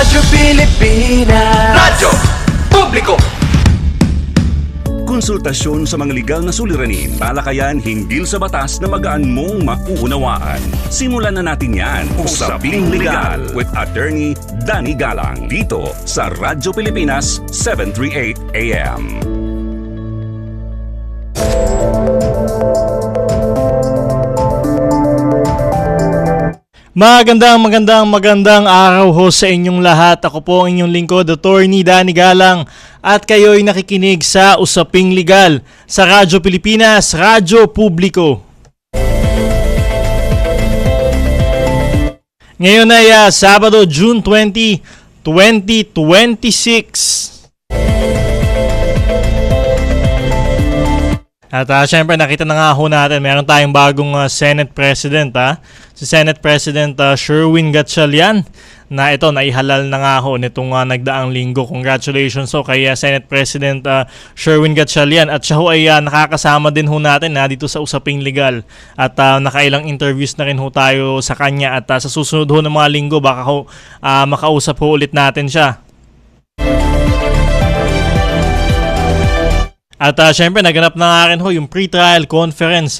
Radyo Pilipinas, Radyo Publiko. Konsultasyon sa mga legal na suliranin, talakayan hinggil sa batas na magaan mong mauunawaan. Simulan na natin yan. Usaping Legal with Attorney Danny Galang dito sa Radyo Pilipinas 738 AM. Magandang araw ho sa inyong lahat. Ako po ang inyong lingkod, Attorney Danny Galang, at kayo'y nakikinig sa Usaping Legal sa Radyo Pilipinas, Radyo Publiko. Ngayon ay Sabado, June 20, 2026. At syempre nakita na nga ho natin, meron tayong bagong Senate President, si Senate President Sherwin Gatchalian, na ito naihalal na nga ho nitong nagdaang linggo. Congratulations ho kay Senate President Sherwin Gatchalian, at siya ho ay nakakasama din ho natin dito sa Usaping Legal, at nakailang interviews na rin ho tayo sa kanya, at sa susunod ho ng mga linggo baka ho makausap ho ulit natin siya. At syempre naganap na nga rin ho yung pre-trial conference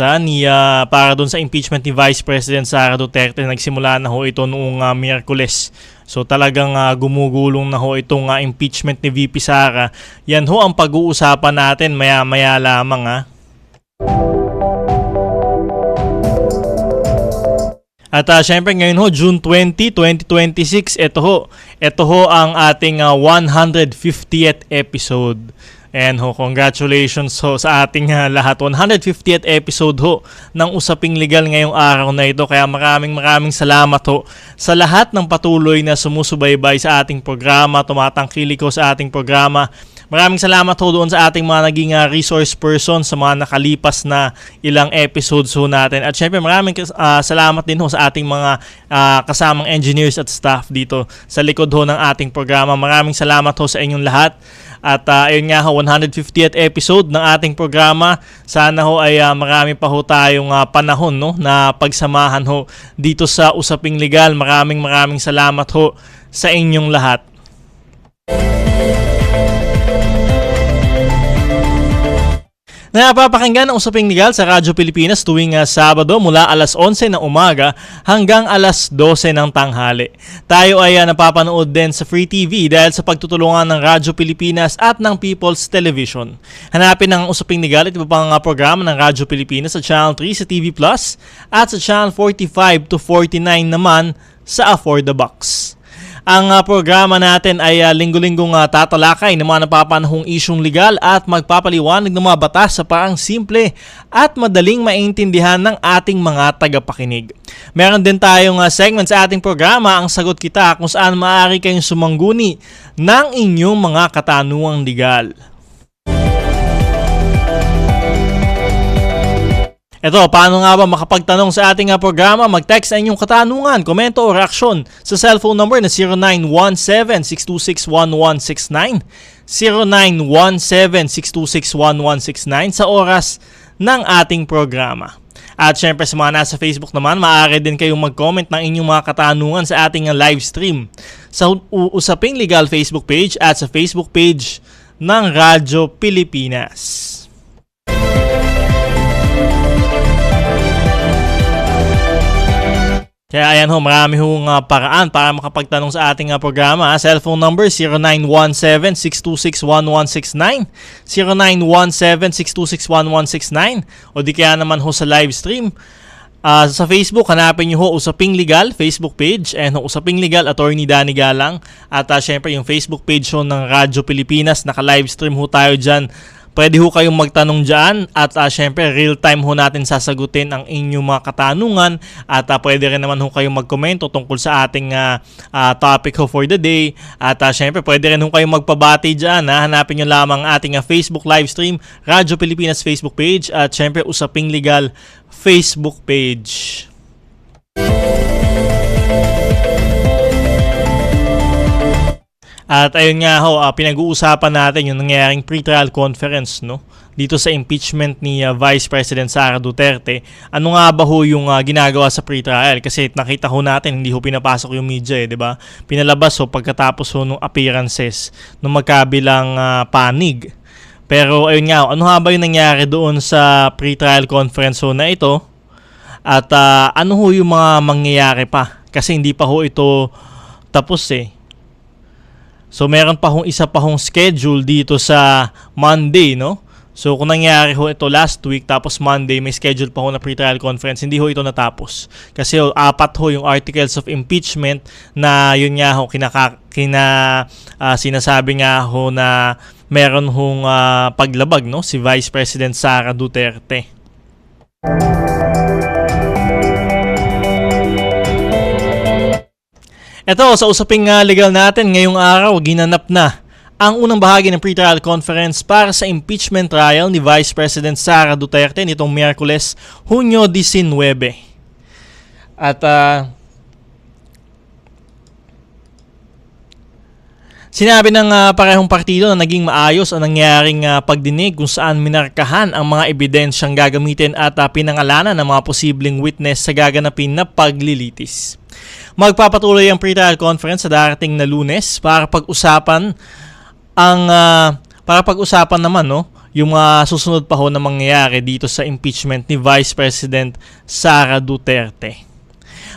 para doon sa impeachment ni Vice President Sara Duterte. Nagsimula na ho ito noong Miyerkules. So talagang gumugulong na ho itong impeachment ni VP Sara. Yan ho ang pag-uusapan natin maya-maya lamang. At syempre ngayon ho, June 20, 2026, ito ho ang ating 150th episode. And ho, congratulations ho sa ating lahat. 150th episode ho ng Usaping Legal ngayong araw na ito. Kaya maraming salamat ho sa lahat ng patuloy na sumusubaybay sa ating programa, tumatangkilik ho sa ating programa. Maraming salamat ho doon sa ating mga naging resource person sa mga nakalipas na ilang episodes ho natin. At syempre maraming salamat din ho sa ating mga kasamang engineers at staff dito sa likod ho ng ating programa. Maraming salamat ho sa inyong lahat. At ayun nga ho, 150th episode ng ating programa. Sana ho ay marami pa ho tayong panahon na pagsamahan ho dito sa Usaping Legal. Maraming salamat ho sa inyong lahat. Napapakinggan ang Usaping Legal sa Radyo Pilipinas tuwing Sabado mula alas 11 ng umaga hanggang alas 12 ng tanghali. Tayo ay napapanood din sa Free TV dahil sa pagtutulungan ng Radyo Pilipinas at ng People's Television. Hanapin ang Usaping Legal at iba pang programa ng Radyo Pilipinas sa Channel 3 sa TV Plus at sa Channel 45 to 49 naman sa For the Box. Ang programa natin ay linggo-linggong tatalakay ng mga napapanahong isyong legal at magpapaliwanag ng mga batas sa parang simple at madaling maintindihan ng ating mga tagapakinig. Meron din tayong segment sa ating programa, Ang Sagot Kita, kung saan maaari kayong sumangguni ng inyong mga katanungang legal. Ito, paano nga ba makapagtanong sa ating programa? Mag-text ang inyong katanungan, komento o reaksyon sa cellphone number na 0917-626-1169, 0917-626-1169 sa oras ng ating programa. At syempre sa mga nasa Facebook naman, maaari din kayong mag-comment ng inyong mga katanungan sa ating live stream sa Usaping Legal Facebook page at sa Facebook page ng Radyo Pilipinas. Kaya ayan ho, marami hong paraan para makapagtanong sa ating programa. Cellphone number 0917-626-1169, 0917-626-1169, o di kaya naman ho sa live stream. Sa Facebook, hanapin nyo ho Usaping Legal Facebook page, and Usaping Legal Attorney Danny Galang. At syempre yung Facebook page ho ng Radyo Pilipinas, naka-live stream ho tayo dyan. Pwede ho kayong magtanong dyan, at syempre real time ho natin sasagutin ang inyong mga katanungan, at pwede rin naman ho kayong magkomento tungkol sa ating topic ho for the day. At syempre pwede rin ho kayong magpabati dyan. Hanapin nyo lamang ating Facebook live stream, Radyo Pilipinas Facebook page, at syempre Usaping Legal Facebook page. At ayun nga ho, pinag-uusapan natin yung nangyayaring pre-trial conference dito sa impeachment ni Vice President Sara Duterte. Ano nga ba ho yung ginagawa sa pre-trial? Kasi nakita ho natin, hindi ho pinapasok yung media, di ba? Pinalabas ho pagkatapos ho nung appearances ng magkabilang panig. Pero ayun nga, ano nga ba yung nangyari doon sa pre-trial conference ho na ito? At ano ho yung mga mangyayari pa? Kasi hindi pa ho ito tapos eh. So meron pa hong isa pa hong schedule dito sa Monday, no? So kung nangyari ho ito last week, tapos Monday may schedule pa ho na pre-trial conference, hindi ho ito natapos. Kasi ho, 4 ho yung articles of impeachment na yun nga ho sinasabi nga ho na meron hong paglabag, no, si Vice President Sara Duterte. Ito, sa usaping legal natin, ngayong araw, ginanap na ang unang bahagi ng pre-trial conference para sa impeachment trial ni Vice President Sara Duterte nitong Miyerkules, Hunyo 19. At sinabi ng parehong partido na naging maayos ang nangyaring pagdinig kung saan minarkahan ang mga ebidensyang gagamitin at pinangalanan ng mga posibleng witness sa gaganapin na paglilitis. Magpapatuloy ang pre-trial conference sa darating na Lunes para pag-usapan naman, no, yung susunod pa ho na mangyayari dito sa impeachment ni Vice President Sara Duterte.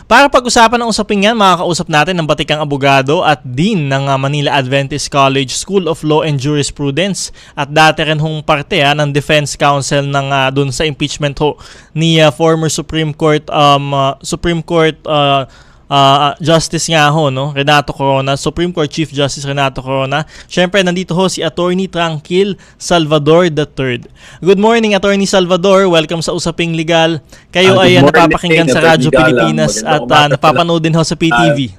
Para pag-usapan ang usaping yan, makakausap natin ng batikang abogado at dean ng Manila Adventist College School of Law and Jurisprudence at dati rin hong parte ng Defense Counsel ng dun sa impeachment ho ni former Supreme Court Justice nga ho, no? Renato Corona, Supreme Court Chief Justice Renato Corona. Syempre, nandito ho si Attorney Tranquil Salvador III. Good morning, Attorney Salvador. Welcome sa Usaping Legal. Kayo ay napapakinggan sa Radyo Pilipinas at napapanood din ho sa PTV.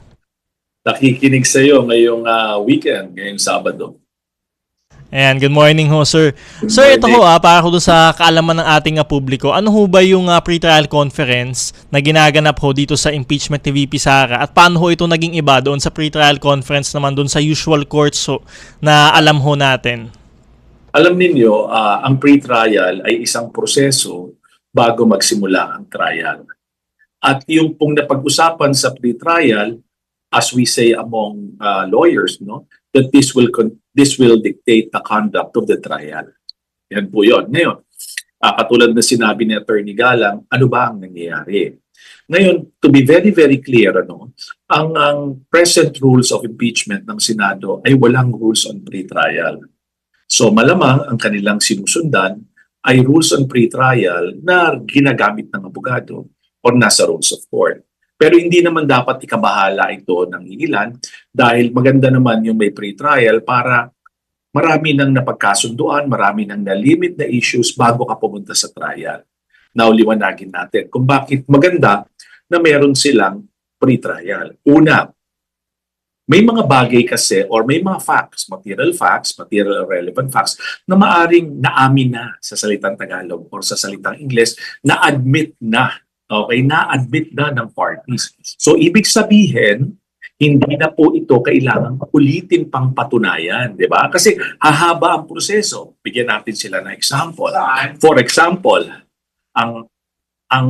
Nakikinig sa iyo ngayong weekend, ngayong Sabado. Ayan, good morning ho, sir. Sir, ito ho para ho sa kaalaman ng ating publiko, ano ho ba yung pre-trial conference na ginaganap ho dito sa impeachment ni VP Sara at paano ho ito naging iba doon sa pre-trial conference naman doon sa usual courts ho na alam ho natin? Alam ninyo, ang pre-trial ay isang proseso bago magsimula ang trial. At yung pong napag-usapan sa pre-trial, as we say among lawyers, no, that this will dictate the conduct of the trial. Yan po yun. Ngayon, katulad na sinabi ni Attorney Galang, ano ba ang nangyayari? Ngayon, to be very, very clear, ang present rules of impeachment ng Senado ay walang rules on pre-trial. So malamang ang kanilang sinusundan ay rules on pre-trial na ginagamit ng abogado or nasa rules of court. Pero hindi naman dapat ikabahala ito ng ilan dahil maganda naman yung may pre-trial para marami nang napagkasunduan, marami nang na-limit na issues bago ka pumunta sa trial. Nauliwanagin natin kung bakit maganda na meron silang pre-trial. Una, may mga bagay kasi or may mga facts, material relevant facts na maaring naamin na sa salitang Tagalog or sa salitang Ingles na admit na. Okay, na-admit na ng parties. So, ibig sabihin, hindi na po ito kailangan ulitin pang patunayan, di ba? Kasi hahaba ang proseso. Bigyan natin sila ng example. For example, ang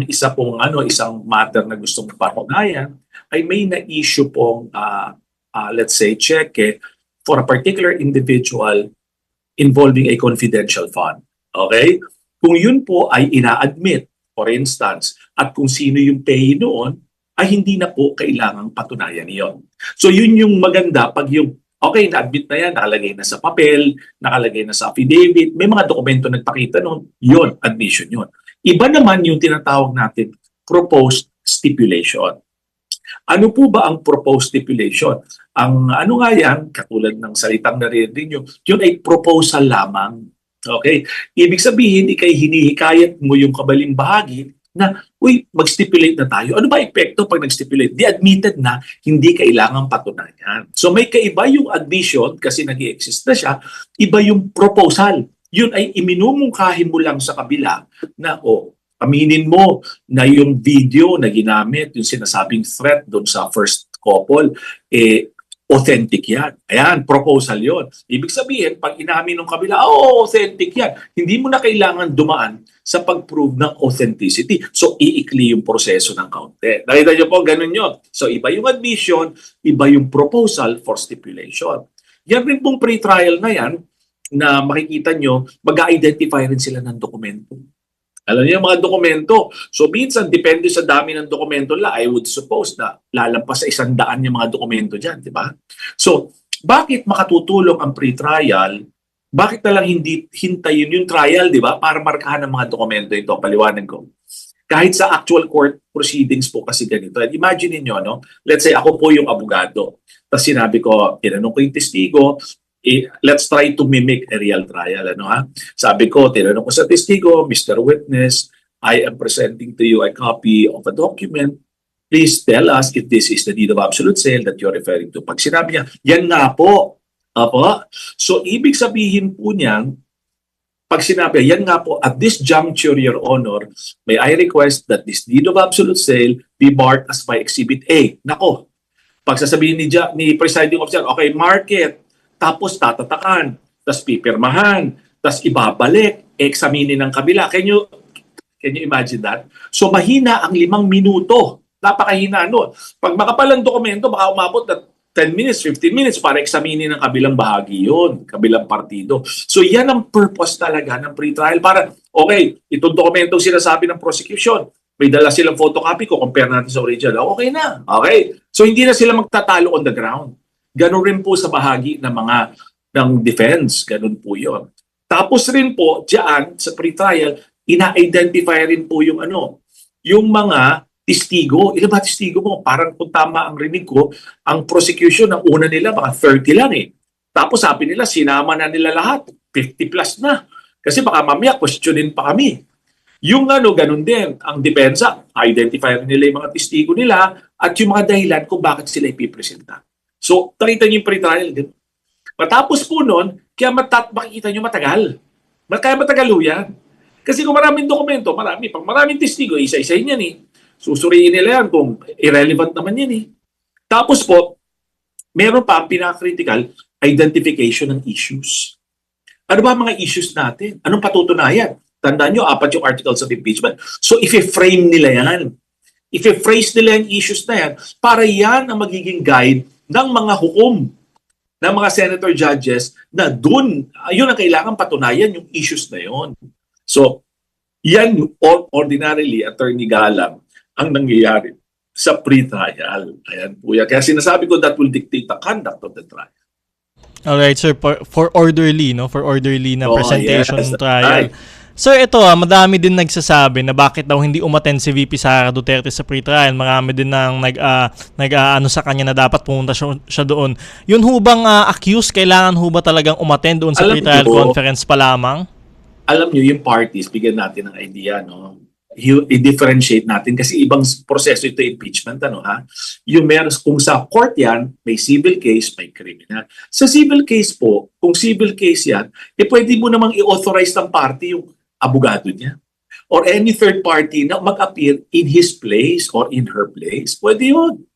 isang matter na gustong patunayan ay may na-issue pong, let's say, cheque for a particular individual involving a confidential fund. Okay? Kung yun po ay ina-admit, for instance, at kung sino yung payee noon, ay hindi na po kailangang patunayan iyon. So yun yung maganda pag yung, okay, na-admit na yan, nakalagay na sa papel, nakalagay na sa affidavit, may mga dokumento nagpakita noon, yun, admission yun. Iba naman yung tinatawag natin proposed stipulation. Ano po ba ang proposed stipulation? Ang ano nga yan, katulad ng salitang naririnig nyo, yun ay proposal lamang. Okay? Ibig sabihin, ikay hinihikayat mo yung kabaling bahagi na, uy, mag-stipulate na tayo. Ano ba epekto pag nag-stipulate? Di admitted na, hindi kailangang patunayan. So may kaiba yung admission kasi nag-i-exist na siya, iba yung proposal. Yun ay iminumungkahi mo lang sa kabila na, aminin mo na yung video na ginamit, yung sinasabing threat doon sa first couple, authentic yan. Ayan, proposal yon. Ibig sabihin, pag inamin ng kabila, authentic yan. Hindi mo na kailangan dumaan sa pag-prove ng authenticity. So, iikli yung proseso ng counter. Nakita nyo po, ganun yun. So, iba yung admission, iba yung proposal for stipulation. Yan rin pong pre-trial na yan, na makikita nyo, mag-identify rin sila ng dokumento. Alam niyo yung mga dokumento. So minsan, depende sa dami ng dokumento I would suppose na lalampas sa 100 yung mga dokumento dyan, di ba? So, bakit makatutulong ang pre-trial? Bakit na lang hindi hintayin yung trial, di ba? Para markahan ang mga dokumento ito. Paliwanag ko. Kahit sa actual court proceedings po kasi ganito. And imagine niyo, no? Let's say ako po yung abogado. Tapos sinabi ko, tinanong ko yung testigo, let's try to mimic a real trial. Sabi ko, tinanong ko sa testigo, Mr. Witness, I am presenting to you a copy of a document. Please tell us if this is the deed of absolute sale that you're referring to. Pag sinabi niya, yan nga po. Apo. So, ibig sabihin po niyan, pag sinabi, yan nga po, at this juncture, Your Honor, may I request that this deed of absolute sale be marked as by Exhibit A. Nako, pag sasabihin ni presiding officer, okay, mark it. Tapos tatatakan, tapos pipirmahan, tapos ibabalik, examinin ng kabila. Can you imagine that? So mahina ang 5 minuto. Napakahina nun. Pag makapalang dokumento, baka umabot na 10 minutes, 15 minutes para examinin ng kabilang bahagi yun, kabilang partido. So yan ang purpose talaga ng pre-trial. Para, okay, itong dokumentong sinasabi ng prosecution, may dala silang photocopy ko, compare natin sa original. Okay na. Okay. So hindi na sila magtatalo on the ground. Ganun rin po sa bahagi ng defense. Ganun po yun. Tapos rin po, diyan sa pre-trial, ina-identify rin po yung mga testigo. Ilan ba testigo mo? Parang kung tama ang rinig ko, ang prosecution, ang una nila, baka 30 lang eh. Tapos sabi nila, sinama na nila lahat. 50 plus na. Kasi baka mamaya, questionin pa kami. Yung ganun din, ang depensa, identify rin nila yung mga testigo nila at yung mga dahilan kung bakit sila ipipresenta. So, nakita niyo yung pre-trial din. Matapos po nun, kaya makikita niyo matagal. Kaya matagal yan. Kasi kung maraming dokumento, pag maraming testigo, isa-isahin yan eh. Susuriin nila yan kung irrelevant naman yan eh. Tapos po, meron pa ang pinaka-critical, identification ng issues. Ano ba mga issues natin? Anong patutunayan? Tandaan nyo, 4 yung articles of impeachment. So, if-frame nila yan. If-phrase nila yung issues na yan, para yan ang magiging guide ng mga hukom, ng mga senator judges na dun, yun ang kailangan patunayan yung issues na yun. So, yan ordinarily, Attorney Galang, ang nangyayari sa pre-trial. Ayan po yan. Kaya sinasabi ko that will dictate the conduct of the trial. Alright, sir, for orderly, no? For orderly na presentation yes, ng trial. right. Sir, ito madami din nagsasabi na bakit daw hindi umattend si VP Sara Duterte sa pre-trial. Marami din nang nag-ano sa kanya na dapat pumunta siya doon. Yun hubang accused, kailangan ho ba talagang umattend doon sa pre-trial conference pa lamang? Alam nyo, yung parties, bigyan natin ng idea, no? I-differentiate natin kasi ibang proseso ito impeachment, Yung meron, kung sa court yan, may civil case, may criminal. Sa civil case po, kung civil case yan, pwede mo namang i-authorize ng party yung abogado niya or any third party na mag-appear in his place or in her place. Pwede yun.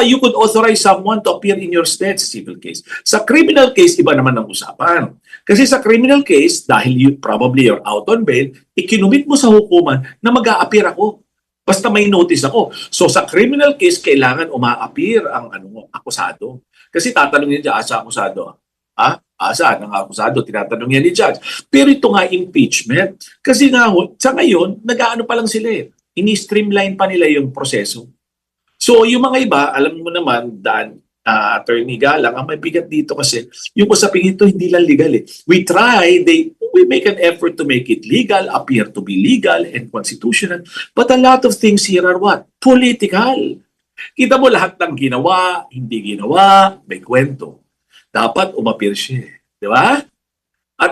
You could authorize someone to appear in your stead sa civil case. Sa criminal case, iba naman ang usapan. Kasi sa criminal case, dahil probably you're out on bail, ikinumit mo sa hukuman na mag-a-appear ako. Basta may notice ako. So sa criminal case, kailangan uma-appear ang akusado. Kasi tatanungin niya, asa akusado? Saan ang akusado? Tinatanong niya ni judge. Pero ito nga impeachment. Kasi nga, sa ngayon, nag-aano pa lang sila eh. Ini-streamline pa nila yung proseso. So yung mga iba, alam mo naman, Attorney Galang, ang mabigat dito kasi, yung usapin ito hindi lang legal eh. We make an effort to make it legal, appear to be legal and constitutional. But a lot of things here are what? Political. Kita mo lahat ng ginawa, hindi ginawa, may kwento. Dapat umapir siya. Di ba? At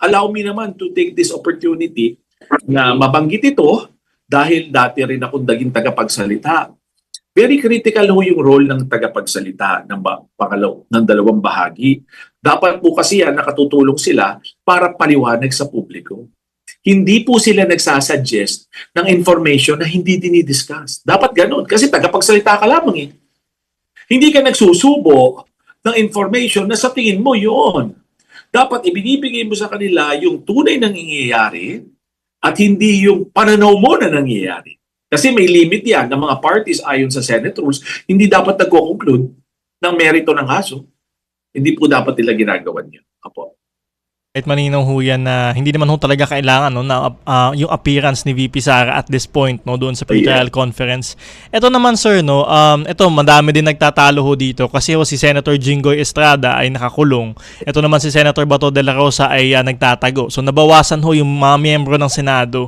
allow me naman to take this opportunity na mabanggit ito dahil dati rin akong naging tagapagsalita. Very critical ho yung role ng tagapagsalita ng dalawang bahagi. Dapat po kasi nakatutulong sila para paliwanag sa publiko. Hindi po sila nagsasuggest ng information na hindi dinidiscuss. Dapat ganun kasi tagapagsalita ka lamang eh. Hindi ka nagsusubo ng information na sa tingin mo yun. Dapat ibinibigay mo sa kanila yung tunay na nangyayari at hindi yung pananaw mo na nangyayari. Kasi may limit yan ng mga parties ayon sa Senate rules, hindi dapat nagko-conclude ng merito ng kaso. Hindi po dapat nila ginagawa niyo. Apo. Kahit maninaw ho yan na hindi naman ho talaga kailangan no, na yung appearance ni VP Sara at this point no, doon sa pre-trial conference. Ito naman sir, no, ito madami din nagtatalo ho dito kasi ho si Senator Jinggoy Estrada ay nakakulong. Ito naman si Senator Bato de la Rosa ay nagtatago. So nabawasan ho yung mga miyembro ng Senado.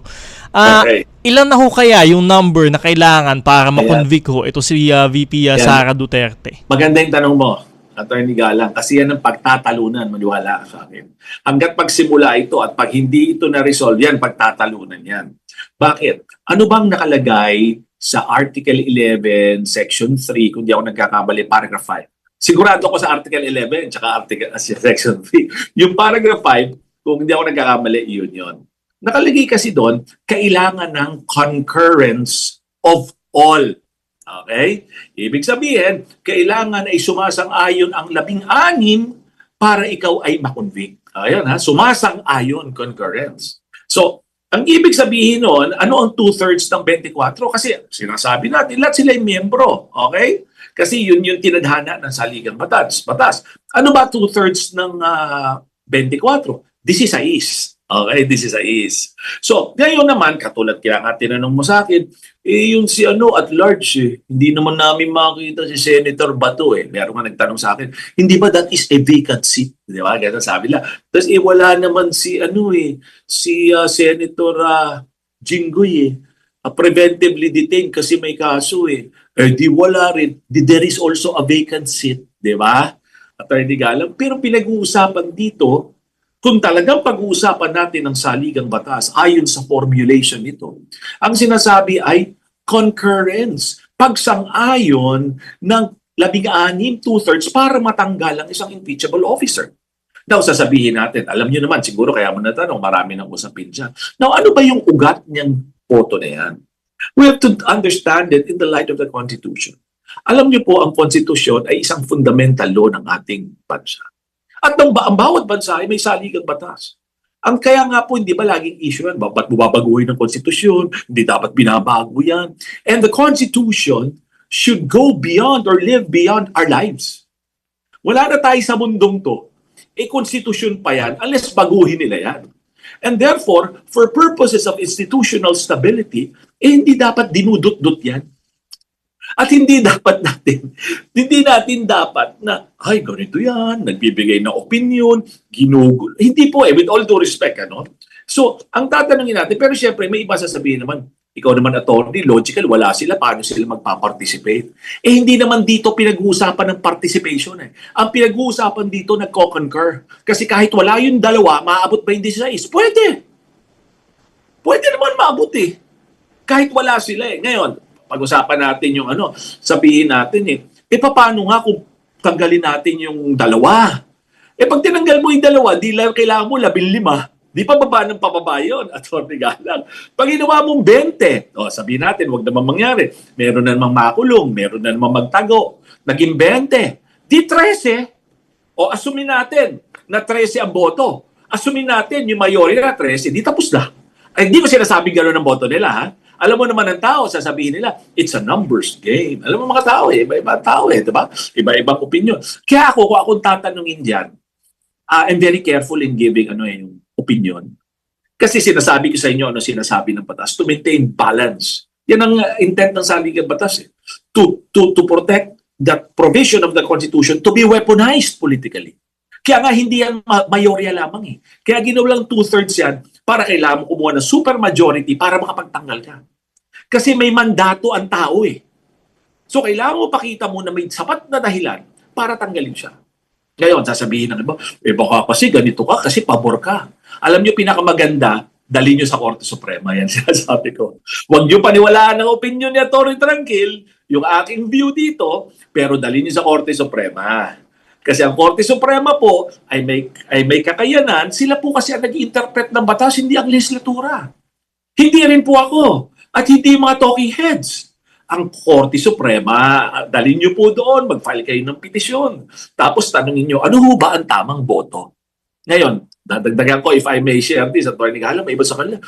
Okay. Ilan na ho kaya yung number na kailangan para ma-convict ho ito si VP Sara Duterte? Maganda yung tanong mo, Attorney Galang, kasi yan ang pagtatalunan, maniwala ka sa akin. Hanggat pagsimula ito at pag hindi ito na-resolve yan, pagtatalunan yan. Bakit? Ano bang nakalagay sa Article 11, Section 3, kung di ako nagkakamali, Paragraph 5? Sigurado ko sa Article 11 tsaka Section 3. Yung Paragraph 5, kung hindi ako nagkakamali, yun. Nakalagay kasi doon, kailangan ng concurrence of all. Okay? Ibig sabihin, kailangan ay sumasang-ayon ang 16 para ikaw ay makonvict. Ayan ha, sumasang-ayon, concurrence. So, ang ibig sabihin nun, ano ang 2/3 ng 24? Kasi sinasabi natin, lahat sila ay miyembro. Okay? Kasi yun yung tinadhana ng saligang batas. Ano ba 2/3 ng 24? 16. Okay, this is a is. So, ngayon naman, katulad kaya nga tinanong mo sa akin, yung si at large, hindi naman namin makita si Senator Bato Meron nga nagtanong sa akin, hindi ba that is a vacant seat? Di ba? Ganun sabi lang. Tapos wala naman si si Senator Jinggoy preventively detained kasi may kaso di wala rin. There is also a vacant seat. Di ba? Attorney Galang. Pero pinag-uusapan dito, kung talagang pag-uusapan natin ang saligang batas ayon sa formulation nito, ang sinasabi ay concurrence, pagsang-ayon ng 16, 2/3 para matanggal ang isang impeachable officer. Now, sasabihin natin, alam niyo naman, siguro kaya mo natanong, marami nang usapin dyan. Now, ano ba yung ugat niyang boto na yan? We have to understand it in the light of the Constitution. Alam niyo po, ang Constitution ay isang fundamental law ng ating bansa. At ang bawat bansa ay may saligang batas. Ang kaya nga po, hindi ba laging issue yan? Ba't bubabaguhin ng konstitusyon? Hindi dapat binabago yan. And the Constitution should go beyond or live beyond our lives. Wala na tayo sa mundong to. Konstitusyon pa yan unless baguhin nila yan. And therefore, for purposes of institutional stability, hindi dapat dinudot-dot yan. At hindi natin dapat na, ay, ganito yan, nagbibigay ng opinion, ginugulo. Hindi po with all due respect, So, ang tatanungin natin, pero siyempre, may iba sasabihin naman, ikaw naman attorney, logical, wala sila, paano sila magpaparticipate? Hindi naman dito pinag-uusapan ng participation Ang pinag-uusapan dito, nagko-concur. Kasi kahit wala yung dalawa, maaabot ba yung 16? Pwede. Pwede naman maabot Kahit wala sila Ngayon, pag-usapan natin yung sabihin natin paano nga kung tanggalin natin yung dalawa? Pag tinanggal mo yung dalawa, di lang kailangan mo 15. Di pa baba ng pababa yun, Atty. Galang. Pag ginawa mong 20, sabihin natin, wag naman mangyari. Meron na namang makulong, meron na namang magtago. Naging 20. Di 13. Asumin natin na 13 ang boto. Asumin natin yung mayorya na 13, di tapos na. Hindi ko sinasabing gano'n ang boto nila, ha? Alam mo naman ng tao, sasabihin nila, it's a numbers game. Alam mo mga tao iba-ibang tao diba? Iba-ibang opinion. Kaya kung akong tatanungin diyan, I'm very careful in giving yung opinion. Kasi sinasabi ko sa inyo sinasabi ng batas, to maintain balance. Yan ang intent ng saligang batas to protect the provision of the Constitution to be weaponized politically. Kaya nga hindi yan mayorya lamang Kaya ginawa lang 2/3 yan para kailangan mo kumuha ng supermajority para makapagtanggal ka. Kasi may mandato ang tao So kailangan mo pakita mo na may sapat na dahilan para tanggalin siya. Ngayon, sasabihin ng iba, baka kasi ganito ka kasi pabor ka. Alam niyo, pinakamaganda, dali niyo sa Korte Suprema. Yan sinasabi ko. Huwag niyo paniwalaan ang opinion ni Atty. Tranquil, yung aking view dito, pero dali niyo sa Korte Suprema. Kasi ang Korte Suprema po ay may kakayanan. Sila po kasi ang nag-interpret ng batas, hindi ang legislatura. Hindi rin po ako. At hindi yung mga talking heads. ang Korte Suprema. Dalhin niyo po doon, mag-file kayo ng petisyon. Tapos tanungin niyo, ano ho ba ang tamang boto? Ngayon, dadagdagan ko, if I may share this, Atty. Gala, may iba sa kanila,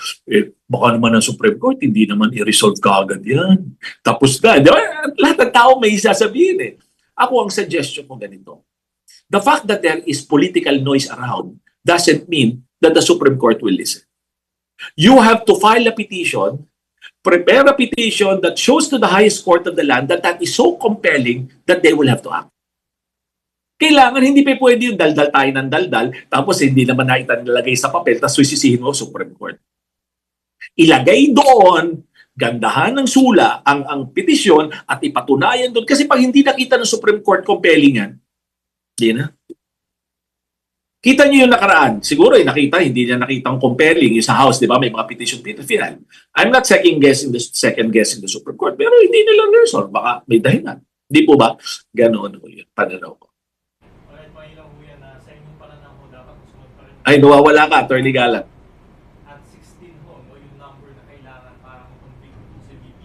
baka naman ang Supreme Court, hindi naman i-resolve kaagad yan. Tapos na, di ba? Lahat ng tao may sasabihin eh. Ako, ang suggestion ko ganito. The fact that there is political noise around doesn't mean that the Supreme Court will listen. You have to file a petition, prepare a petition that shows to the highest court of the land that that is so compelling that they will have to act. Kailangan, hindi pa pwede yung daldal tayo ng daldal, tapos hindi naman nilagay sa papel, tapos susisihin mo Supreme Court. Ilagay doon, gandahan ng sula ang petisyon at ipatunayan doon. Kasi pag hindi nakita ng Supreme Court compelling yan, hindi na. Kita niyo yung nakaraan. Siguro nakita, hindi niya nakitang compelling yung sa House, di ba? May mga petition final. I'm not second guessing the Supreme Court, pero hindi nila resolve. Baka may dahilan. Di po ba? Ganoon po yun. Pananaw ko. Ay, nawawala ka, Atty. Galang. At 16 ho, yung number na kailangan para mag-convict si VP.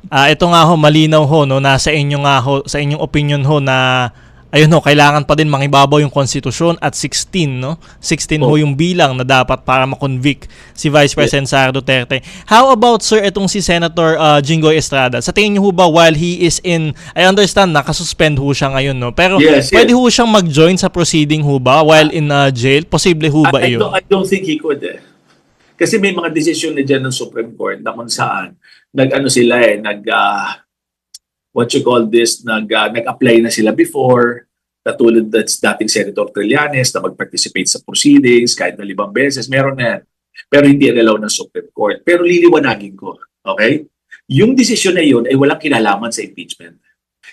Ito nga ho, malinaw ho, no, nasa inyo nga ho, sa inyong opinion ho na ayun ho, kailangan pa din mangibabaw yung konstitusyon at 16, no? 16 ho yung bilang na dapat para ma-convict si Vice President Sara Duterte. How about, sir, itong si Senator Jinggoy Estrada? Sa tingin niyo ho ba, while he is in, I understand, nakasuspend ho siya ngayon, no? Pero pwede ho siyang mag-join sa proceeding ho ba while in jail? Posible ho ba iyon? I don't think he could eh. Kasi may mga desisyon na dyan ng Supreme Court na kung saan nag-apply na sila before, katulad dating Senator Trillanes na mag-participate sa proceedings kahit na 5 beses, meron na yan. Pero hindi allow ng Supreme Court. Pero liliwanagin ko, okay? Yung desisyon na yun ay walang kinalaman sa impeachment.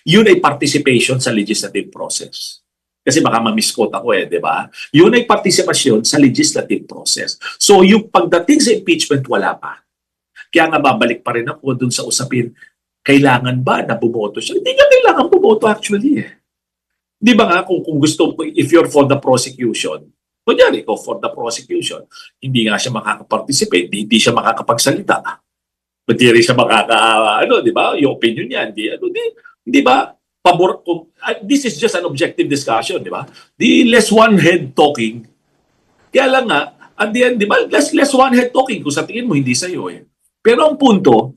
Yun ay participation sa legislative process. Kasi baka ma-misquote ako di ba? Yun ay participation sa legislative process. So yung pagdating sa impeachment, wala pa. Kaya nga babalik pa rin ako dun sa usapin, kailangan ba na bumoto siya? Hindi niya kailangan bumoto actually eh. Di ba nga kung gusto, if you're for the prosecution, kunyari ko for the prosecution, hindi nga siya makakaparticipate, hindi siya makakapagsalita. Hindi rin siya di ba? Yung opinion niya, di ba? This is just an objective discussion, di ba? The less one head talking. Kaya lang nga, at the end, di ba? Less one head talking kung sa tingin mo hindi sa'yo eh. Pero ang punto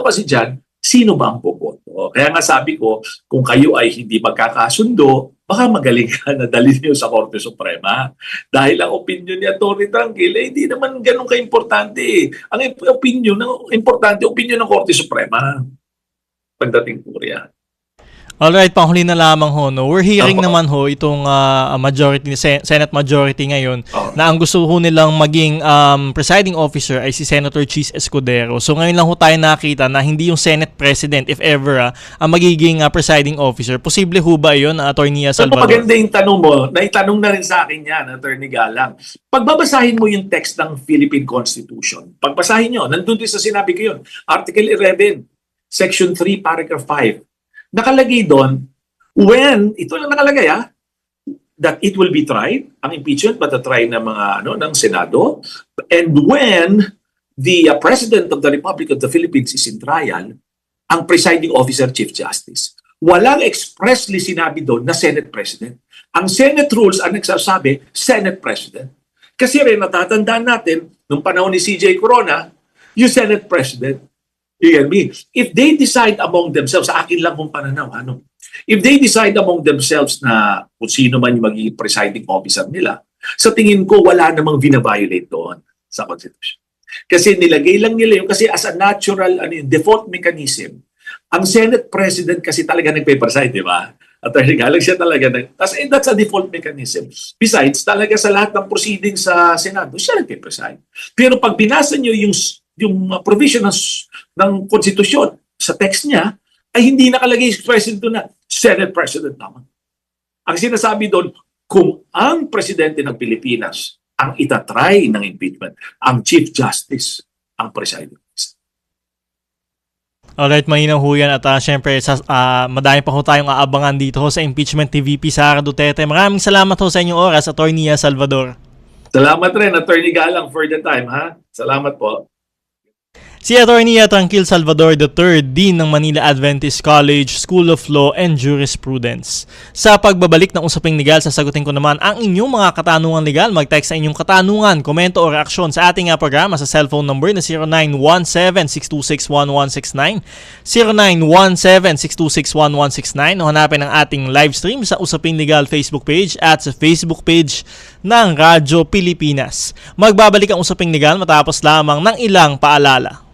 kasi dyan, sino ba ang boboto? Kaya nga sabi ko, kung kayo ay hindi magkakasundo, baka magaling ka na dalhin niyo sa Korte Suprema. Dahil ang opinion ni Atty. Tranquil, hindi naman ganun ka-importante. Ang opinion ng Korte Suprema. Pagdating po riyan. Alright, panghuli na lamang ho, no? We're hearing naman ho itong majority, Senate majority ngayon na ang gusto ho nilang maging presiding officer ay si Senator Chis Escudero. So ngayon lang ho tayo nakita na hindi yung Senate President, if ever, ang magiging presiding officer. Posible ho ba yun, Atty. Salvador? Maganda yung tanong mo. Naitanong na rin sa akin yan, Atty. Galang. Pagbabasahin mo yung text ng Philippine Constitution, pagbasahin nyo, nandun din sa sinabi ko yun, Article 11, Section 3, Paragraph 5. Nakalagay doon, ito lang nakalagay that it will be tried, ang impeachment matatry ng ng Senado, and when the President of the Republic of the Philippines is in trial, ang presiding officer, Chief Justice. Walang expressly sinabi doon na Senate President. Ang Senate rules ang nagsasabi, Senate President. Kasi rin natatandaan natin, nung panahon ni CJ Corona, yung Senate President. You get me? If they decide among themselves, sa akin lang kung pananaw, if they decide among themselves na kung sino man yung magiging presiding officer nila, sa tingin ko wala namang vina-violate doon sa Constitution. Kasi nilagay lang nila yun, kasi as a natural default mechanism, ang Senate President kasi talaga nagpe-preside, di ba? At galang siya talaga. That's a default mechanism. Besides, talaga sa lahat ng proceedings sa Senado, siya nagpe-preside. Pero pag binasa nyo yung provision ng konstitusyon sa text niya, ay hindi nakalagay expressly doon na Senate President naman. Ang sinasabi doon, kung ang presidente ng Pilipinas ang itatry ng impeachment, ang Chief Justice ang presiding officer. Alright, mahinaw ho yan at syempre madami pa ho tayong aabangan dito ho sa impeachment ni VP Sara Duterte. Maraming salamat ho sa inyong oras, Atty. Salvador. Salamat rin, Atty. Galang, for the time. Salamat po. Si Attorney Tranquil Salvador III, Dean ng Manila Adventist College, School of Law and Jurisprudence. Sa pagbabalik ng usaping legal, sasagutin ko naman ang inyong mga katanungan legal. Mag-text sa inyong katanungan, komento o reaksyon sa ating programa sa cellphone number na 0917-626-1169, 0917-626-1169, o hanapin ang ating live stream sa Usaping Legal Facebook page at sa Facebook page ng Radyo Pilipinas. Magbabalik ang Usaping Legal matapos lamang ng ilang paalala.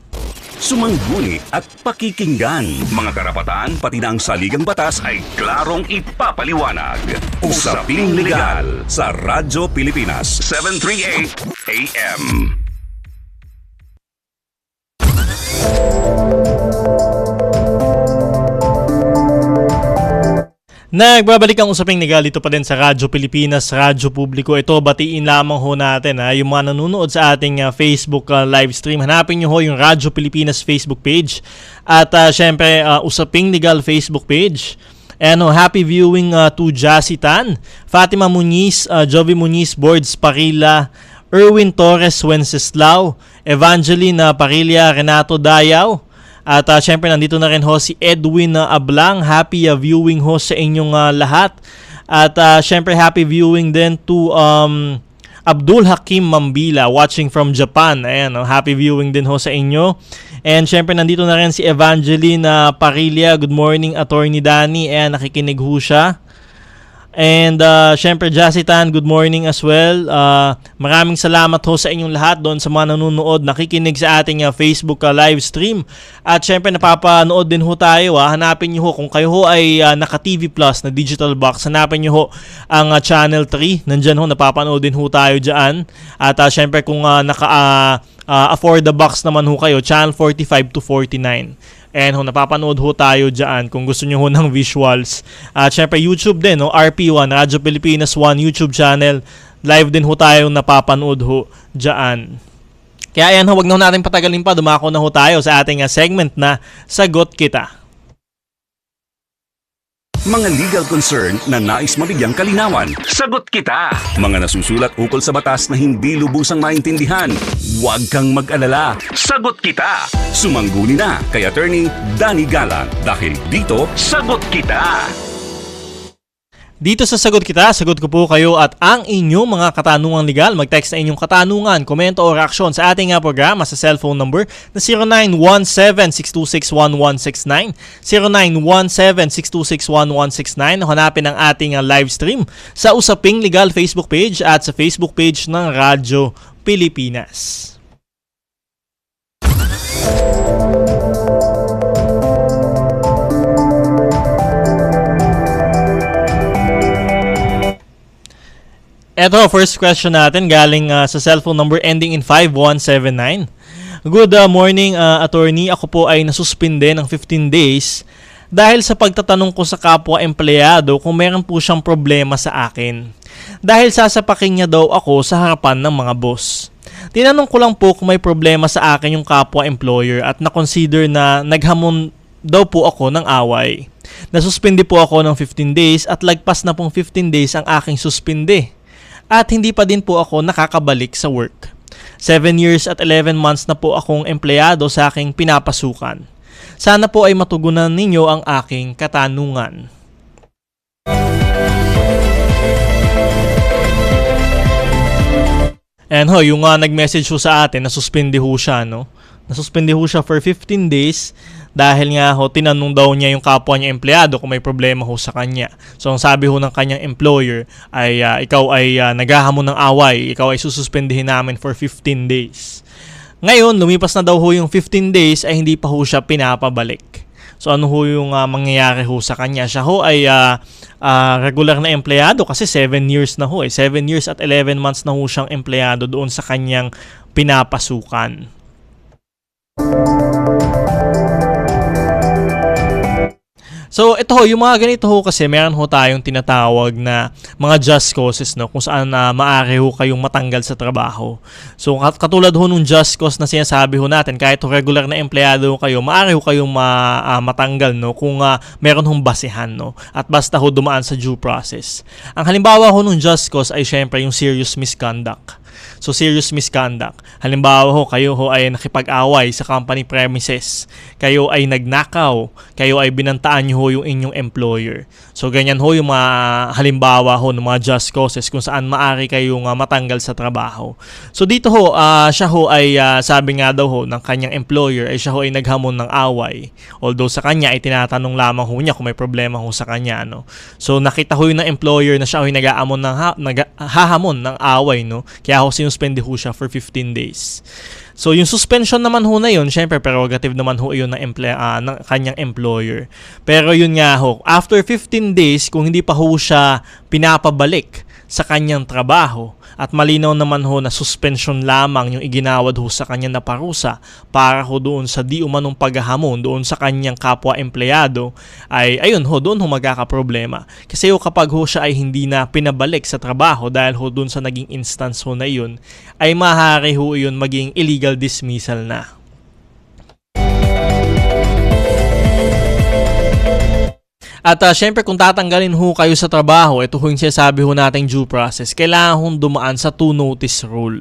Sumangguni at pakikinggan. Mga karapatan pati na ang saligang batas ay klarong ipapaliwanag. Usaping Legal sa Radyo Pilipinas 738 AM. Nagbabalik ang Usaping Legal dito pa din sa Radyo Pilipinas, Radyo Publiko. Ito, batiin lamang ho natin yung mga nanonood sa ating Facebook live stream. Hanapin nyo ho yung Radyo Pilipinas Facebook page at syempre Usaping Legal Facebook page. And happy viewing to Jassy Tan, Fatima Muniz, Jovi Muniz, Boards Parilla, Erwin Torres Wenceslao, Evangeline Parilla, Renato Dayaw. At syempre nandito na rin ho si Edwin Ablang. Happy viewing ho sa inyong lahat. At syempre happy viewing din to Abdul Hakim Mambila watching from Japan. Ayan, happy viewing din ho sa inyo. And syempre nandito na rin si Evangeline Parilla. Good morning, Attorney Danny. Ayan, nakikinig ho siya. And syempre Jassy Tan, good morning as well. Maraming salamat ho sa inyong lahat doon sa mga nanonood, nakikinig sa ating Facebook live stream. At syempre napapanood din ho tayo. Hanapin niyo ho kung kayo ho ay naka TV Plus na digital box. Hanapin niyo ho ang Channel 3. Nandiyan ho, napapanood din ho tayo diyan. At syempre kung afford the box naman ho kayo, Channel 45 to 49. And napapanood ho tayo dyan kung gusto nyo ho ng visuals. At syempre YouTube din, RP1, Radyo Pilipinas 1 YouTube channel. Live din ho tayo napapanood ho dyan. Kaya ayan ho, wag na ho natin patagalin pa. Dumako na ho tayo sa ating segment na Sagot Kita. Mga legal concern na nais mabigyang kalinawan. Sagot kita! Mga nasusulat ukol sa batas na hindi lubusang maintindihan. Huwag kang mag-alala. Sagot kita! Sumangguni na kay Attorney Danny Galang dahil dito, Sagot Kita! Dito sa Sagot Kita, sagot ko po kayo at ang inyong mga katanungang legal. Mag-text na inyong katanungan, komento o reaksyon sa ating programa sa cellphone number na 0917-626-1169, 0917-626-1169. Hanapin ang ating live stream sa Usaping Legal Facebook page at sa Facebook page ng Radyo Pilipinas. Eto, first question natin galing sa cellphone number ending in 5179. Good morning, attorney. Ako po ay nasuspinde ng 15 days dahil sa pagtatanong ko sa kapwa empleyado kung meron po siyang problema sa akin. Dahil sasapakin niya daw ako sa harapan ng mga boss. Tinanong ko lang po kung may problema sa akin yung kapwa employer at na-consider na naghamon daw po ako ng away. Nasuspinde po ako ng 15 days at lagpas na pong 15 days ang aking suspinde. At hindi pa din po ako nakakabalik sa work. 7 years at 11 months na po akong empleyado sa aking pinapasukan. Sana po ay matugunan ninyo ang aking katanungan. And yung nag-message ho sa atin, nasuspindi ho siya, no? Nasuspindi ho siya for 15 days dahil nga tinanong daw niya yung kapwa niya empleyado kung may problema ho sa kanya. So ang sabi ho ng kanyang employer ay ikaw ay naghahamon ng away, ikaw ay sususpendihin namin for 15 days. Ngayon, lumipas na daw ho yung 15 days ay hindi pa ho siya pinapabalik. So ano ho yung mangyayari ho sa kanya? Siya ho ay regular na empleyado kasi 7 years na ho. 7 years at 11 months na ho siyang empleyado doon sa kanyang pinapasukan. So ito ho, yung mga ganito ho kasi meron ho tayong tinatawag na mga just causes, no, kung saan maaari ho kayong matanggal sa trabaho. So katulad ho nung just cause na sinasabi ho natin, kahit ho regular na empleyado ho kayo, maaari ho kayong matanggal, no, kung meron hong basehan, no, at basta ho dumaan sa due process. Ang halimbawa ho nung just cause ay syempre yung serious misconduct. So serious misconduct. Halimbawa ho, kayo ho ay nakipag-away sa company premises. Kayo ay nagnakaw. Kayo ay binantaan nyo ho yung inyong employer. So ganyan ho yung mga halimbawa ho ng mga just causes kung saan maari kayong matanggal sa trabaho. So dito ho, siya ho ay sabi nga daw ho ng kanyang employer ay siya ho ay naghamon ng away. Although sa kanya ay tinatanong lamang ho niya kung may problema ho sa kanya, no. So nakita ho yung ng employer na siya ho ay naghahamon ng away, no. Kaya ho sinuspende ho siya for 15 days. So yung suspension naman ho na yun, syempre prerogative naman ho yun ng kanyang employer. Pero yun nga ho, after 15 days, kung hindi pa ho siya pinapabalik sa kanyang trabaho, at malinaw naman ho na suspension lamang yung iginawad ho sa kanya na parusa para ho doon sa di umanong paghahamon doon sa kanyang kapwa empleyado, ay ayun ho, doon ho magkakaproblema. Kasi ho kapag ho siya ay hindi na pinabalik sa trabaho dahil ho doon sa naging instance ho na yun, ay maaari ho yun maging illegal dismissal na. At syempre kung tatanggalin ho kayo sa trabaho, ito ho yung sinasabi ho nating due process, kailangan ho dumaan sa 2 notice rule.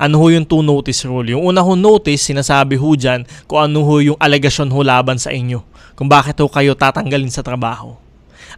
Ano ho yung 2 notice rule? Yung una ho notice, sinasabi ho dyan kung ano ho yung alegasyon ho laban sa inyo, kung bakit ho kayo tatanggalin sa trabaho.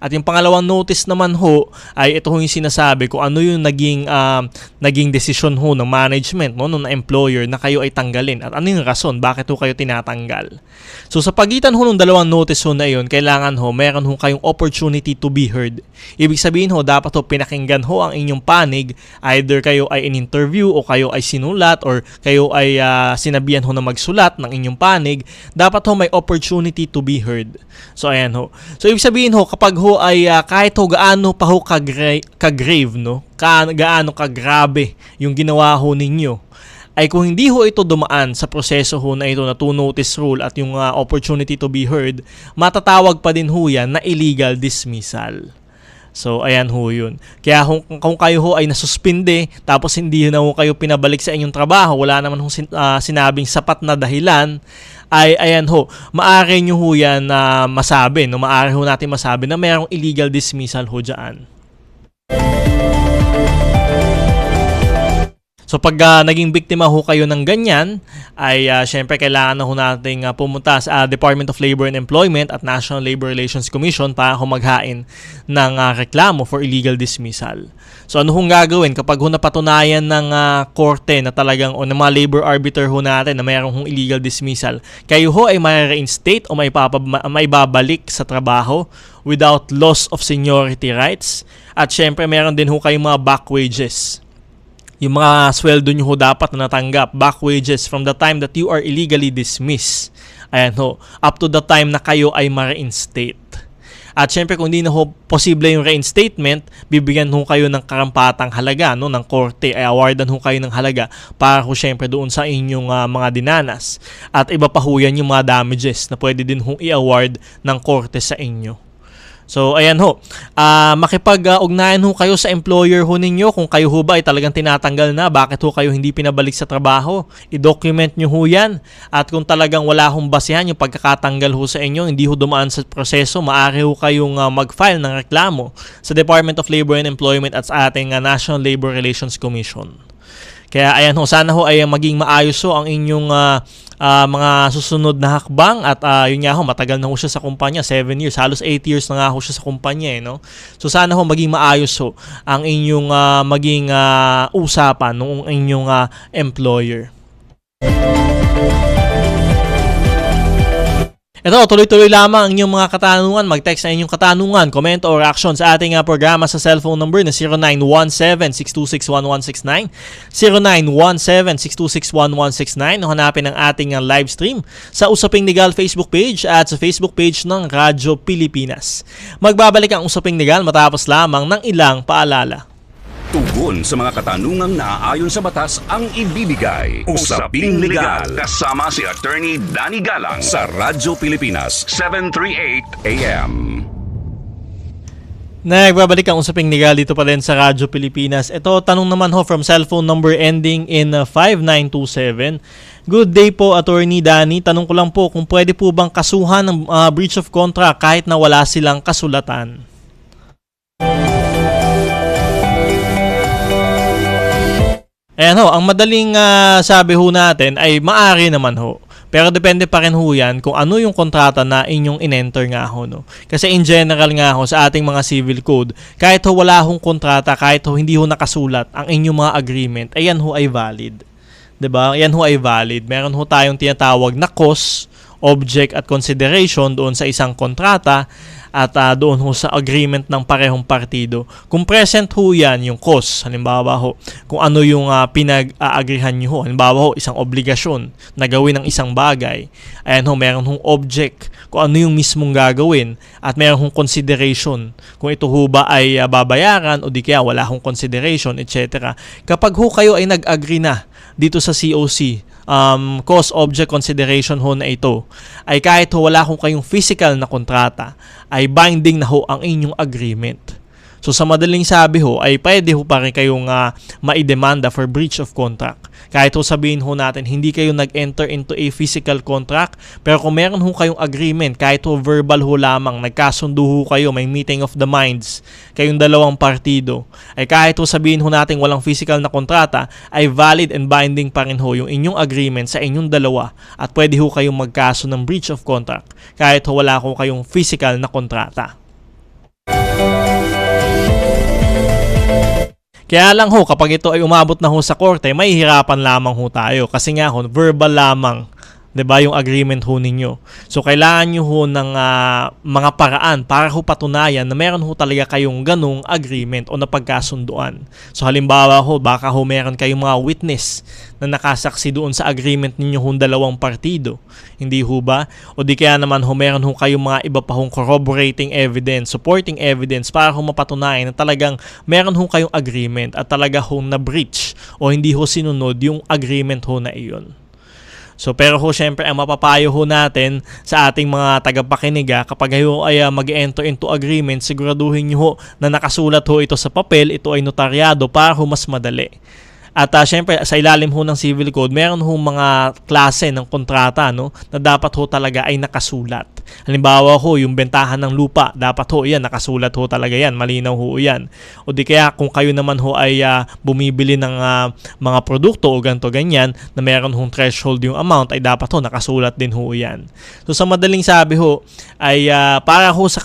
At yung pangalawang notice naman ho ay ito ho yung sinasabi kung ano yung naging desisyon ho ng management, no, ng employer na kayo ay tanggalin at ano yung rason bakit ho kayo tinatanggal. So sa pagitan ho ng dalawang notice ho na yun, kailangan ho meron ho kayong opportunity to be heard. Ibig sabihin ho, dapat ho pinakinggan ho ang inyong panig, either kayo ay in-interview o kayo ay sinulat or kayo ay sinabihan ho na magsulat ng inyong panig, dapat ho may opportunity to be heard. So ayan ho. So ibig sabihin ho, kapag ho ay kahit ho gaano pa ho ka-grave, no? Gaano ka-grabe yung ginawa ho ninyo, ay kung hindi ho ito dumaan sa proseso ho na ito na 2 notice rule at yung opportunity to be heard, matatawag pa din ho yan na illegal dismissal. So, ayan ho yun. Kaya kung kayo ho ay nasuspinde, tapos hindi na ho kayo pinabalik sa inyong trabaho, wala naman ho sinabing sapat na dahilan, ay ayan ho, maaari nyo ho yan na masabi, no? Maaari ho natin masabi na mayroong illegal dismissal ho dyan. So pag naging biktima ho kayo ng ganyan, ay syempre kailangan na ho nating pumunta sa Department of Labor and Employment at National Labor Relations Commission para ho maghain ng reklamo for illegal dismissal. So ano hong gagawin kapag ho napatunayan ng korte na talagang o ng mga labor arbiter ho natin na mayroong hong illegal dismissal, kayo ho ay ma-reinstate o maibabalik sa trabaho without loss of seniority rights, at syempre meron din ho kayong mga back wages. Yung mga sweldo nyo ho dapat na natanggap, back wages from the time that you are illegally dismissed. Ayan ho, up to the time na kayo ay ma-reinstate. At syempre kung hindi na ho posible yung reinstatement, bibigyan ho kayo ng karampatang halaga, no, ng korte, ay awardan ho kayo ng halaga para ho syempre doon sa inyong mga dinanas. At iba pa ho yan yung mga damages na pwede din ho i-award ng korte sa inyo. So, ayan ho. Makipag-ugnayan ho kayo sa employer ho ninyo kung kayo ho ba ay talagang tinatanggal na, bakit ho kayo hindi pinabalik sa trabaho. I-document nyo ho yan. At kung talagang wala hong basihan yung pagkakatanggal ho sa inyo, hindi ho dumaan sa proseso, maaari ho kayong mag-file ng reklamo sa Department of Labor and Employment at sa ating National Labor Relations Commission. Kaya ayan ho, sana ho ay maging maayos ho ang inyong mga susunod na hakbang at yun nga ho, matagal na ho siya sa kumpanya, 7 years, halos 8 years na nga ho siya sa kumpanya, no? So sana ho maging maayos ho ang inyong maging usapan ng inyong employer. Ito, tuloy-tuloy lamang ang inyong mga katanungan. Mag-text na inyong katanungan, komento o reaction sa ating programa sa cellphone number na 0917-626-1169, 0917-626-1169. Hanapin ang ating live stream sa Usaping Legal Facebook page at sa Facebook page ng Radyo Pilipinas. Magbabalik ang Usaping Legal matapos lamang ng ilang paalala. Tugon sa mga katanungang naaayon sa batas ang ibibigay. Usaping Legal kasama si Attorney Danny Galang sa Radyo Pilipinas 738 AM. Nagbabalik ang Usaping Legal dito pa rin sa Radyo Pilipinas. Ito, tanong naman ho from cellphone number ending in 5927. Good day po, Attorney Danny. Tanong ko lang po kung pwede po bang kasuhan ng breach of contract kahit na wala silang kasulatan. Ayan ho, ang madaling sabi ho natin ay maari naman ho. Pero depende pa rin ho yan kung ano yung kontrata na inyong in-enter nga ho. No? Kasi in general nga ho sa ating mga civil code, kahit ho wala hong kontrata, kahit ho hindi ho nakasulat ang inyong mga agreement, ayan ho ay valid. 'Di ba? Yan ho ay valid. Meron ho tayong tinatawag na cause, object at consideration doon sa isang kontrata at doon ho sa agreement ng parehong partido. Kung present ho yan yung cause, halimbawa ho, kung ano yung pinag-aagrihan nyo ho, halimbawa ho, isang obligasyon na gawin ng isang bagay, ayan ho, meron hong object, kung ano yung mismong gagawin, at meron hong consideration, kung ito ho ba ay babayaran o di kaya wala hong consideration, etc. Kapag ho kayo ay nag-agree na dito sa COC, cause object consideration ho na ito, ay kahit ho wala kong kayong physical na kontrata, ay binding na ho ang inyong agreement. So sa madaling sabi ho, ay pwede ho pa rin kayong maidemanda for breach of contract. Kahit ho sabihin ho natin, hindi kayo nag-enter into a physical contract, pero kung meron ho kayong agreement, kahit ho verbal ho lamang, nagkasundo ho kayo, may meeting of the minds, kayong dalawang partido, ay kahit ho sabihin ho natin walang physical na kontrata, ay valid and binding pa rin ho yung inyong agreement sa inyong dalawa at pwede ho kayong magkaso ng breach of contract kahit ho wala ho kayong physical na kontrata. Kaya lang ho, kapag ito ay umabot na ho sa korte, may hirapan lamang ho tayo. Kasi nga ho, verbal lamang, 'di ba, yung agreement ho ninyo. So kailangan nyo ho ng mga paraan para ho patunayan na meron ho talaga kayong ganong agreement o napagkasunduan. So halimbawa ho, baka ho meron kayong mga witness na nakasaksi doon sa agreement ninyo ho dalawang partido. Hindi ho ba? O di kaya naman ho, meron ho kayong mga iba pa hong corroborating evidence, supporting evidence para ho mapatunayan na talagang meron ho kayong agreement at talaga ho na-breach o hindi ho sinunod yung agreement ho na iyon. So pero ho, syempre ang mapapayo ho natin sa ating mga tagapakinig, kapag kayo ay mag-enter into agreement, siguraduhin nyo ho na nakasulat ho ito sa papel, ito ay notaryado para ho mas madali. At syempre sa ilalim ho ng civil code, meron ho mga klase ng kontrata, no, na dapat ho talaga ay nakasulat. Halimbawa ho, yung bentahan ng lupa, dapat ho yan, nakasulat ho talaga yan, malinaw ho yan. O di kaya kung kayo naman ho ay bumibili ng mga produkto o ganto ganyan, na meron hong threshold yung amount, ay dapat ho nakasulat din ho yan. So sa madaling sabi ho, ay para ho sa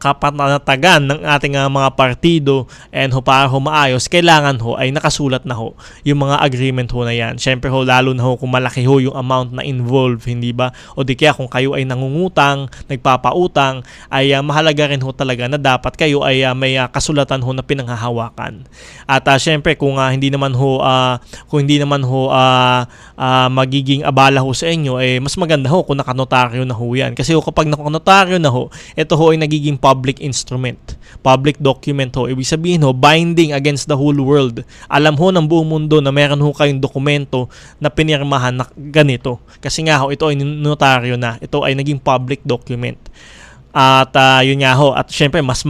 kapanatagan ng ating mga partido and ho para ho maayos, kailangan ho ay nakasulat na ho yung mga agreement ho na yan. Syempre ho, lalo na ho kung malaki ho yung amount na involved, hindi ba? O di kaya kung kayo ay nangungutang, nagpapautang, ay mahalaga rin ho talaga na dapat kayo ay may kasulatan ho na pinanghahawakan. At syempre kung hindi naman ho magiging abala ho sa inyo, mas maganda ho kung nakanotaryo na ho yan. Kasi ho, kapag nakanotaryo na ho, ito ho ay nagiging public instrument, public document ho. Ibig sabihin ho, binding against the whole world. Alam ho ng buong mundo na meron ho kayong dokumento na pinirmahan na ganito. Kasi nga ho, ito ay notaryo na. Ito ay naging public document. At yun nga ho, at syempre mas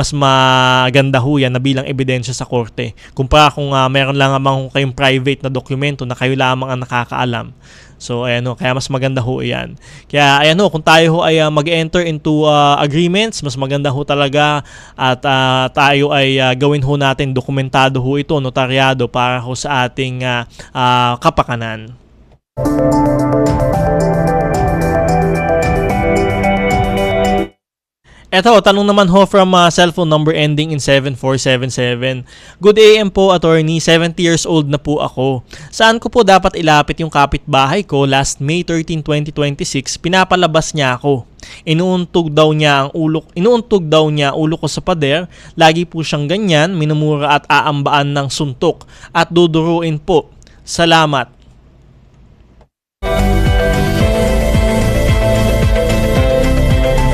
maganda ho yan na bilang ebidensya sa korte. Kumpara kung meron lang naman kayong private na dokumento na kayo lamang ang nakakaalam. So ayan ho, kaya mas maganda ho yan. Kaya ayan ho, kung tayo ho ay mag-enter into agreements, mas maganda ho talaga at tayo ay gawin ho natin dokumentado ho ito, notaryado para ho sa ating kapakanan. Eto, tanong naman ho from cellphone number ending in 7477. Good AM po, attorney. 70 years old na po ako. Saan ko po dapat ilapit yung kapitbahay ko? Last May 13, 2026, pinapalabas niya ako. Inuuntog daw niya ulo ko sa pader. Lagi po siyang ganyan, minumura at aambaan ng suntok at duduruin po. Salamat.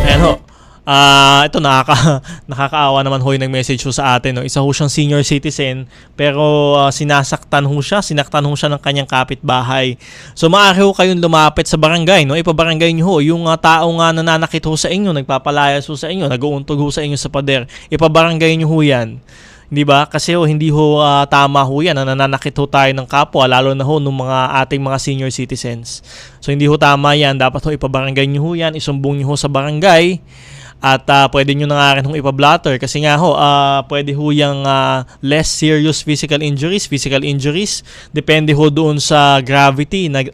Ayan ho. Ito nakakaawa naman ho yung nag-message ho sa atin, no? Isa ho siyang senior citizen pero sinaktan ho siya ng kanyang kapitbahay. So maaari ho kayong lumapit sa barangay, no? Ipabarangay niyo ho yung tao nga nananakit ho sa inyo, nagpapalayas ho sa inyo, nag-uuntog ho sa inyo sa pader. Ipabarangay niyo ho yan. Hindi ba? Kasi hindi ho tama ho yan na nananakit ho tayo ng kapwa, lalo na ho ng mga ating mga senior citizens. So hindi ho tama yan, dapat ho ipabarangay niyo ho yan, isumbong niyo ho sa barangay. At pwede nyo na nga rin hong ipablatter kasi nga ho, pwede ho yung less serious physical injuries, depende ho doon sa gravity na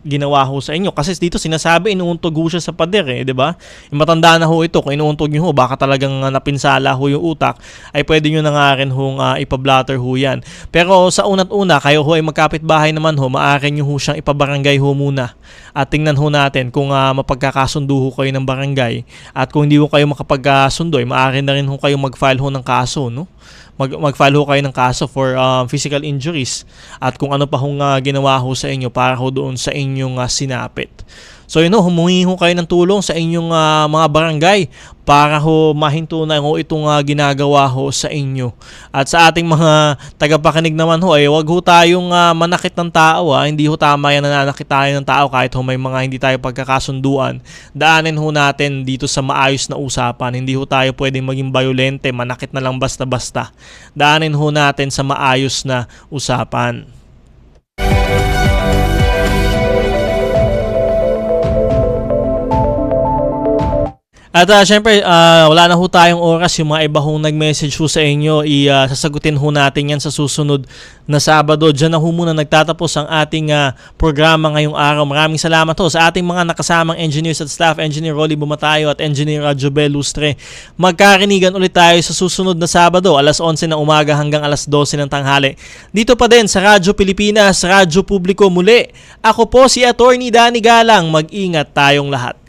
ginawa ho sa inyo. Kasi dito sinasabi, inuuntog ho siya sa pader di ba? Matanda na ho ito, kung inuuntog nyo ho, baka talagang napinsala ho yung utak, ay pwede nyo na nga rin hong ipablatter ho yan. Pero sa una't una, kayo ho ay magkapit-bahay naman ho, maaari nyo ho siyang ipabarangay ho muna. At tingnan ho natin kung mapagkakasundo ho kayo ng barangay. At kung hindi ho kayo makapagkasundo, maaari na rin ho kayo mag-file ho ng kaso, no? Mag-file ho kayo ng kaso for physical injuries at kung ano pa hong ginawa ho sa inyo para ho doon sa inyong sinapit. So yun ho, humingi ho kayo ng tulong sa inyong mga barangay para ho mahinto na ho itong ginagawa ho sa inyo. At sa ating mga tagapakinig naman ho, wag ho tayong manakit ng tao. Hindi ho tama yan na nanakit tayo ng tao kahit ho may mga hindi tayo pagkakasunduan. Daanin ho natin dito sa maayos na usapan. Hindi ho tayo pwedeng maging violente, manakit na lang basta-basta. Daanin ho natin sa maayos na usapan. At syempre, wala na ho tayong oras. Yung mga iba hong nag-message ho sa inyo, sasagutin ho natin yan sa susunod na Sabado. Diyan na ho muna nagtatapos ang ating programa ngayong araw. Maraming salamat ho sa ating mga nakasamang engineers at staff, Engineer Rolly Bumatayo at Engineer Jobel Lustre. Magkarinigan ulit tayo sa susunod na Sabado, alas 11 ng umaga hanggang alas 12 ng tanghali. Dito pa din sa Radyo Pilipinas, Radyo Publiko muli. Ako po si Attorney Danny Galang. Mag-ingat tayong lahat.